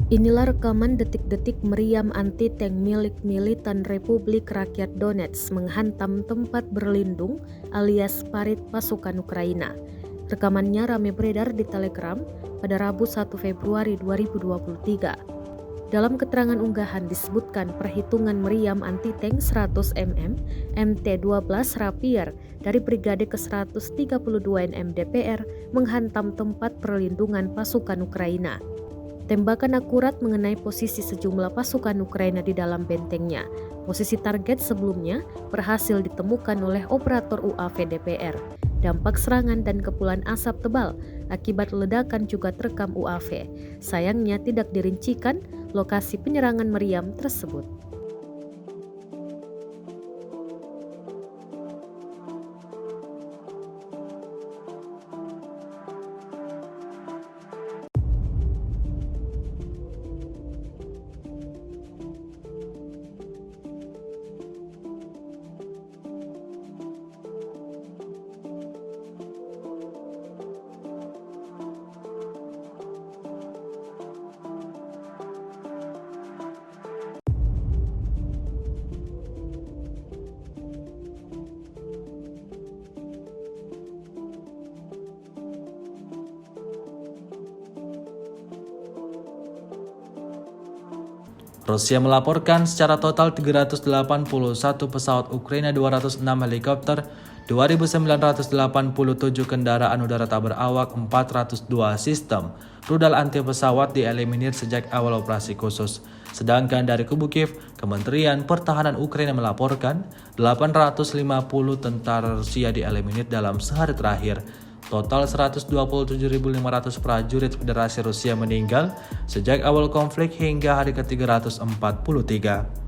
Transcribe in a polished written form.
Inilah rekaman detik-detik meriam anti-tank milik militan Republik Rakyat Donetsk menghantam tempat berlindung alias parit pasukan Ukraina. Rekamannya ramai beredar di Telegram pada Rabu 1 Februari 2023. Dalam keterangan unggahan disebutkan perhitungan meriam anti-tank 100 mm MT-12 Rapier dari Brigade ke-132 NMDPR menghantam tempat perlindungan pasukan Ukraina. Tembakan akurat mengenai posisi sejumlah pasukan Ukraina di dalam bentengnya. Posisi target sebelumnya berhasil ditemukan oleh operator UAV DPR. Dampak serangan dan kepulan asap tebal akibat ledakan juga terekam UAV. Sayangnya tidak dirincikan lokasi penyerangan meriam tersebut. Rusia melaporkan secara total 381 pesawat Ukraina, 206 helikopter, 2.987 kendaraan udara tak berawak, 402 sistem rudal anti pesawat dieliminir sejak awal operasi khusus. Sedangkan dari kubu Kiev, Kementerian Pertahanan Ukraina melaporkan 850 tentara Rusia dieliminir dalam sehari terakhir. Total 127.500 prajurit Federasi Rusia meninggal sejak awal konflik hingga hari ke-343.